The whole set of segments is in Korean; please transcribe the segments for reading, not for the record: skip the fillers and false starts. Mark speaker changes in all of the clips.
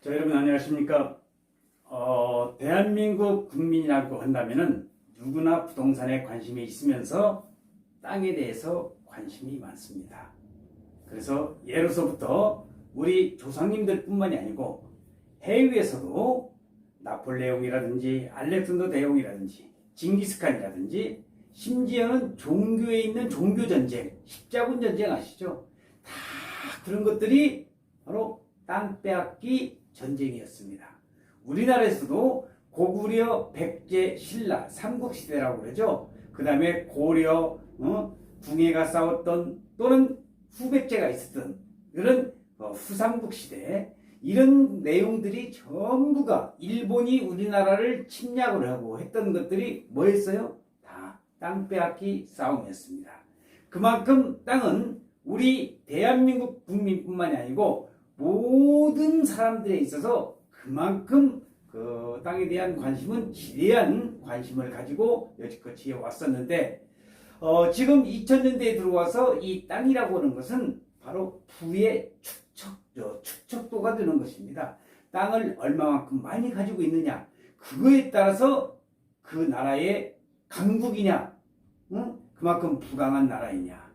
Speaker 1: 자, 여러분 안녕하십니까? 대한민국 국민이라고 한다면은 누구나 부동산에 관심이 있으면서 땅에 대해서 관심이 많습니다. 그래서 예로서부터 우리 조상님들 뿐만이 아니고 해외에서도 나폴레옹이라든지 알렉산더 대왕이라든지 징기스칸이라든지 심지어는 종교에 있는 종교전쟁, 십자군 전쟁 아시죠? 다 그런 것들이 바로 땅 빼앗기 전쟁이었습니다. 우리나라에서도 고구려, 백제, 신라, 삼국시대라고 그러죠. 그 다음에 고려, 궁예가 싸웠던 또는 후백제가 있었던 그런 후삼국시대, 이런 내용들이 전부가 일본이 우리나라를 침략을 하고 했던 것들이 뭐였어요? 다 땅 빼앗기 싸움이었습니다. 그만큼 땅은 우리 대한민국 국민뿐만이 아니고 모든 사람들에 있어서 그만큼 그 땅에 대한 관심은 지대한 관심을 가지고 여지껏 지어왔었는데, 지금 2000년대에 들어와서 이 땅이라고 하는 것은 바로 부의 축척도가 되는 것입니다. 땅을 얼마만큼 많이 가지고 있느냐, 그거에 따라서 그 나라의 강국이냐, 그만큼 부강한 나라이냐,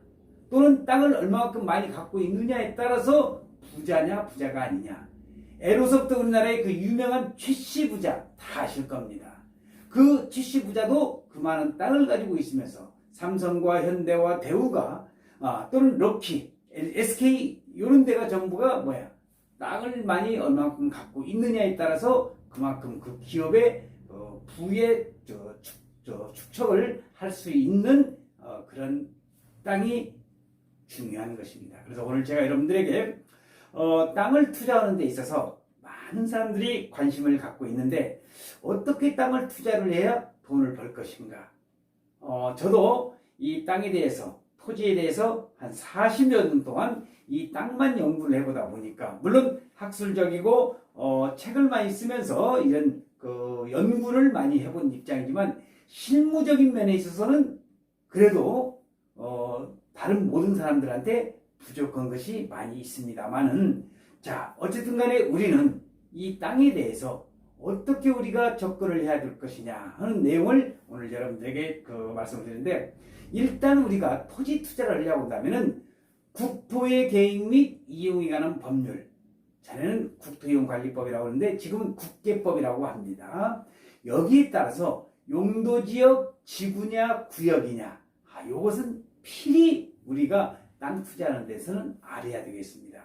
Speaker 1: 또는 땅을 얼마만큼 많이 갖고 있느냐에 따라서 부자냐 부자가 아니냐. 에로서부터 우리나라의 그 유명한 최씨 부자 다 아실 겁니다. 그 최씨 부자도 그 많은 땅을 가지고 있으면서 삼성과 현대와 대우가 또는 럭키, SK 이런 데가 전부가 뭐야? 땅을 많이 얼마만큼 갖고 있느냐에 따라서 그만큼 그 기업의 부의 축척을 할 수 있는 그런 땅이 중요한 것입니다. 그래서 오늘 제가 여러분들에게 땅을 투자하는 데 있어서 많은 사람들이 관심을 갖고 있는데, 어떻게 땅을 투자를 해야 돈을 벌 것인가? 저도 이 땅에 대해서, 토지에 대해서 한 40여 년 동안 이 땅만 연구를 해보다 보니까, 물론 학술적이고 책을 많이 쓰면서 이런 그 연구를 많이 해본 입장이지만, 실무적인 면에 있어서는 그래도 다른 모든 사람들한테 부족한 것이 많이 있습니다만은, 자, 어쨌든 간에 우리는 이 땅에 대해서 어떻게 우리가 접근을 해야 될 것이냐 하는 내용을 오늘 여러분들에게 말씀을 드리는데, 일단 우리가 토지 투자를 하려고 한다면은 국토의 계획 및 이용에 관한 법률, 전에는 국토이용관리법이라고 하는데 지금은 국계법이라고 합니다. 여기에 따라서 용도지역, 지구냐, 구역이냐, 이것은 필히 우리가 땅 투자하는 데서는 알아야 되겠습니다.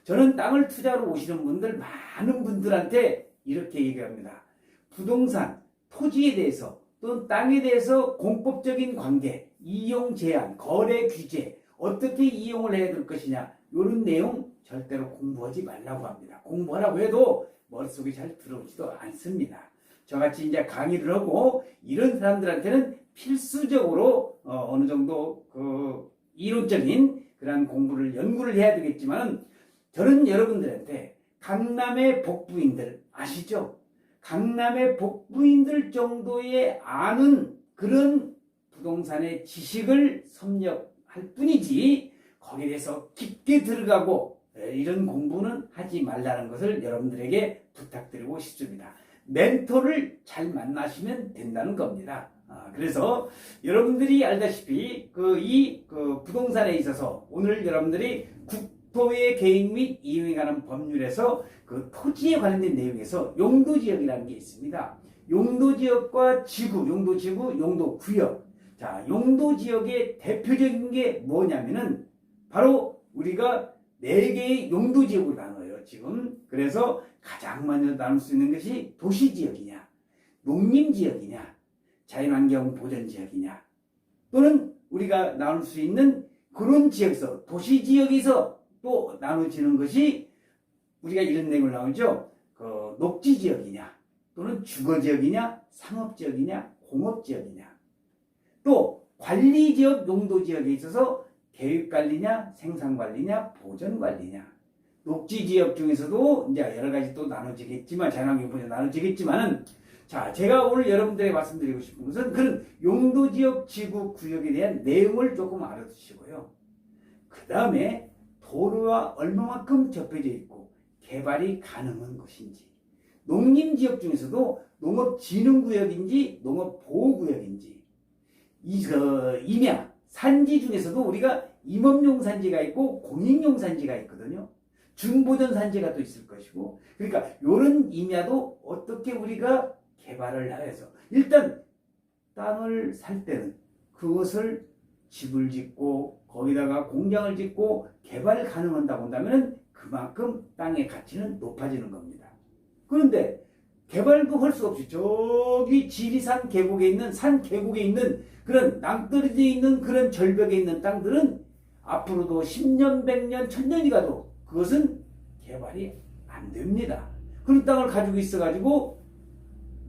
Speaker 1: 저는 땅을 투자로 오시는 분들, 많은 분들한테 이렇게 얘기합니다. 부동산, 토지에 대해서 또는 땅에 대해서 공법적인 관계, 이용 제한, 거래 규제, 어떻게 이용을 해야 될 것이냐, 이런 내용 절대로 공부하지 말라고 합니다. 공부하라고 해도 머릿속에 잘 들어오지도 않습니다. 저같이 이제 강의를 하고 이런 사람들한테는 필수적으로 어느 정도 그 이론적인 그런 공부를 연구를 해야 되겠지만, 저는 여러분들한테 강남의 복부인들 아시죠? 강남의 복부인들 정도의 아는 그런 부동산의 지식을 섭렵할 뿐이지, 거기에 대해서 깊게 들어가고 이런 공부는 하지 말라는 것을 여러분들에게 부탁드리고 싶습니다. 멘토를 잘 만나시면 된다는 겁니다. 그래서 여러분들이 알다시피 이 부동산에 있어서 오늘 여러분들이 국토의 계획 및 이용에 관한 법률에서 그 토지에 관련된 내용에서 용도지역이라는 게 있습니다. 용도지역과 지구, 용도지구, 용도구역. 자, 용도지역의 대표적인 게 뭐냐면은 바로 우리가 4개의 용도지역으로 나눠요, 지금. 그래서 가장 먼저 나눌 수 있는 것이 도시지역이냐, 농림지역이냐, 자연환경 보전지역이냐, 또는 우리가 나눌 수 있는 그런 지역에서, 도시지역에서 또 나눠지는 것이 우리가 이런 내용을 나오죠. 녹지지역이냐, 또는 주거지역이냐, 상업지역이냐, 공업지역이냐, 또 관리지역, 용도지역에 있어서 계획관리냐, 생산관리냐, 보전관리냐. 녹지지역 중에서도 이제 여러 가지 또 나눠지겠지만, 자연환경 보전 나눠지겠지만은, 자, 제가 오늘 여러분들에게 말씀드리고 싶은 것은 그런 용도지역, 지구, 구역에 대한 내용을 조금 알아두시고요. 그 다음에 도로와 얼마만큼 접해져 있고, 개발이 가능한 것인지, 농림지역 중에서도 농업진흥구역인지 농업보호구역인지, 임야, 산지 중에서도 우리가 임업용산지가 있고 공익용산지가 있거든요. 중보전산지가 또 있을 것이고, 그러니까 이런 임야도 어떻게 우리가 개발을 해서 일단 땅을 살 때는 그것을 집을 짓고 거기다가 공장을 짓고 개발 가능한다고 한다면 그만큼 땅의 가치는 높아지는 겁니다. 그런데 개발도 할 수 없이 저기 지리산 계곡에 있는 산 계곡에 있는 그런 낭떠러지에 있는 그런 절벽에 있는 땅들은 앞으로도 10년, 100년, 1000년이 가도 그것은 개발이 안 됩니다. 그런 땅을 가지고 있어가지고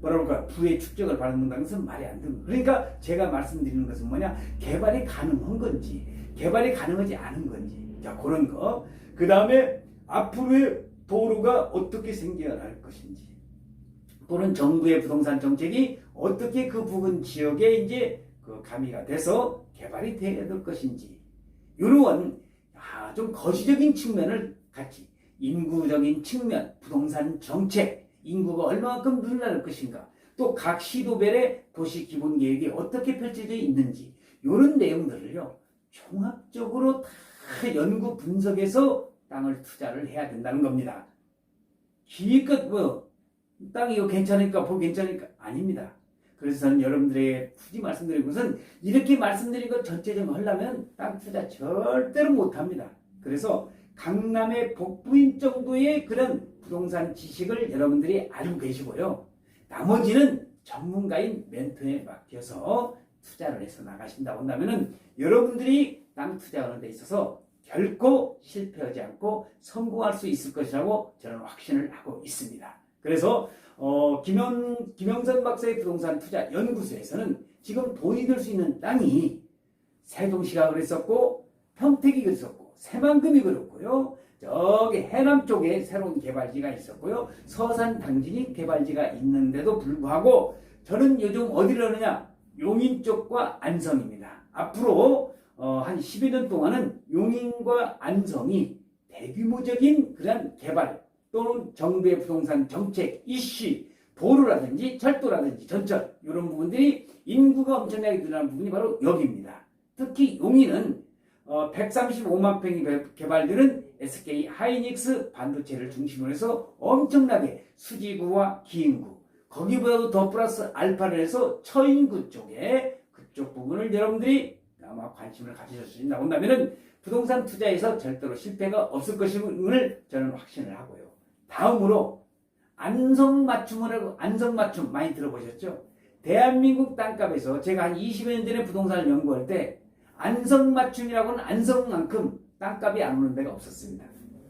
Speaker 1: 뭐랄까 부의 축적을 받는다는 것은 말이 안 됩니다. 그러니까 제가 말씀드리는 것은 뭐냐, 개발이 가능한 건지 개발이 가능하지 않은 건지, 자 그런 거. 그 다음에 앞으로의 도로가 어떻게 생겨날 것인지, 또는 정부의 부동산 정책이 어떻게 그 부근 지역에 이제 그 가미가 돼서 개발이 되어야 될 것인지, 이런 좀 거시적인 측면을 같이, 인구적인 측면, 부동산 정책, 인구가 얼마만큼 늘어날 것인가, 또 각 시도별의 도시 기본 계획이 어떻게 펼쳐져 있는지, 이런 내용들을요 종합적으로 다 연구 분석해서 땅을 투자를 해야 된다는 겁니다. 기껏 땅이 이거 괜찮으니까 괜찮으니까 아닙니다. 그래서 저는 여러분들에게 굳이 말씀드린 것은, 이렇게 말씀드린 것 전체적으로 하려면 땅 투자 절대로 못합니다. 그래서 강남의 복부인 정도의 그런 부동산 지식을 여러분들이 알고 계시고요, 나머지는 전문가인 멘토에 맡겨서 투자를 해서 나가신다고 한다면 여러분들이 땅 투자하는 데 있어서 결코 실패하지 않고 성공할 수 있을 것이라고 저는 확신을 하고 있습니다. 그래서 김영선 박사의 부동산 투자 연구소에서는 지금 돈이 들 수 있는 땅이 세종시가 그랬었고, 평택이 그랬었고, 새만금이 그렇고요, 저기 해남 쪽에 새로운 개발지가 있었고요, 서산 당진이 개발지가 있는데도 불구하고 저는 요즘 어디를 하느냐, 용인 쪽과 안성입니다. 앞으로 한 10여 년 동안은 용인과 안성이 대규모적인 그런 개발, 또는 정부의 부동산 정책, 이슈, 도로라든지 철도라든지 전철, 이런 부분들이 인구가 엄청나게 늘어나는 부분이 바로 여기입니다. 특히 용인은 135만 평이 개발되는 SK 하이닉스 반도체를 중심으로 해서 엄청나게 수지구와 기인구, 거기보다도 더 플러스 알파를 해서 처인구 쪽에, 그쪽 부분을 여러분들이 아마 관심을 가지실 수 있다고 한다면 부동산 투자에서 절대로 실패가 없을 것임을 저는 확신을 하고요. 다음으로 안성맞춤을 하고, 안성맞춤 많이 들어보셨죠? 대한민국 땅값에서 제가 한 20여 년 전에 부동산을 연구할 때 안성맞춤이라고는 안성만큼 땅값이 안 오른 데가 없었습니다.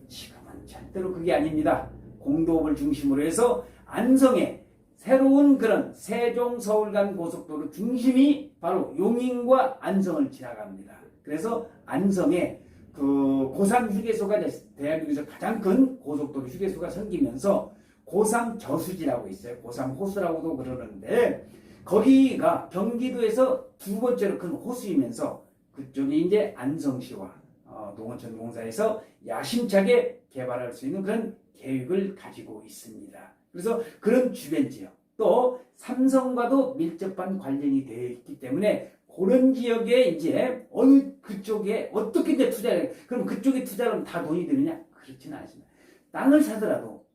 Speaker 1: 지금은 절대로 그게 아닙니다. 공도읍을 중심으로 해서 안성에 새로운 그런 세종 서울 간 고속도로 중심이 바로 용인과 안성을 지나갑니다. 그래서 안성에 그 고삼 휴게소가 대한민국에서 가장 큰 고속도로 휴게소가 생기면서 고삼 저수지라고 있어요. 고삼 호수라고도 그러는데, 거기가 경기도에서 두 번째로 큰 호수이면서 그쪽이 이제 안성시와 농어촌공사에서 야심차게 개발할 수 있는 그런 계획을 가지고 있습니다. 그래서 그런 주변 지역, 또 삼성과도 밀접한 관련이 되어 있기 때문에 그런 지역에 이제 어느 그쪽에 어떻게 이제 투자를 해? 그럼 그쪽에 투자를 하면 다 돈이 되느냐? 그렇지는 않습니다. 땅을 사더라도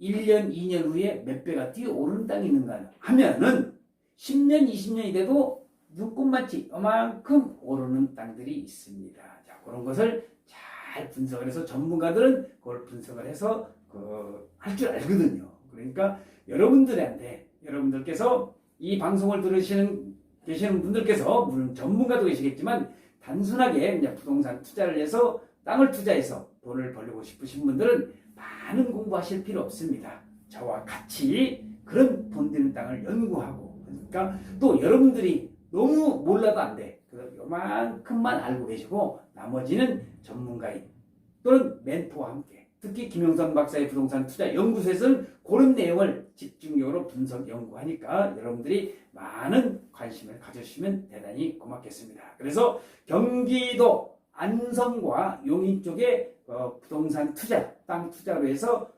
Speaker 1: 1년, 2년 후에 몇 배가 뛰어오르는 땅이 있는가 하면은 10년, 20년이 돼도 눈꽃만치 이만큼 오르는 땅들이 있습니다. 자, 그런 것을 잘 분석을 해서 전문가들은 그걸 분석을 해서 할 줄 알거든요. 그러니까 여러분들께서 이 방송을 계시는 분들께서 물론 전문가도 계시겠지만 단순하게 그냥 부동산 투자를 해서 땅을 투자해서 돈을 벌고 싶으신 분들은 많은 공부하실 필요 없습니다. 저와 같이 그런 돈 되는 땅을 연구하고, 그러니까 또 여러분들이 너무 몰라도 안 돼. 그래서 요만큼만 알고 계시고 나머지는 전문가인 또는 멘토와 함께, 특히 김영선 박사의 부동산 투자 연구소에서는 그런 내용을 집중적으로 분석 연구하니까 여러분들이 많은 관심을 가져주시면 대단히 고맙겠습니다. 그래서 경기도 안성과 용인 쪽에 부동산 투자, 땅 투자로 해서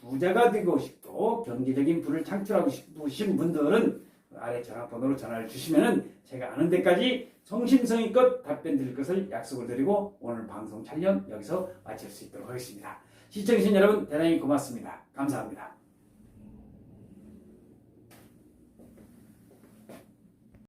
Speaker 1: 부자가 되고 싶고 경제적인 부를 창출하고 싶으신 분들은 아래 전화번호로 전화를 주시면은 제가 아는 데까지 성심성의껏 답변 드릴 것을 약속을 드리고 오늘 방송 촬영 여기서 마칠 수 있도록 하겠습니다. 시청해주신 여러분 대단히 고맙습니다. 감사합니다.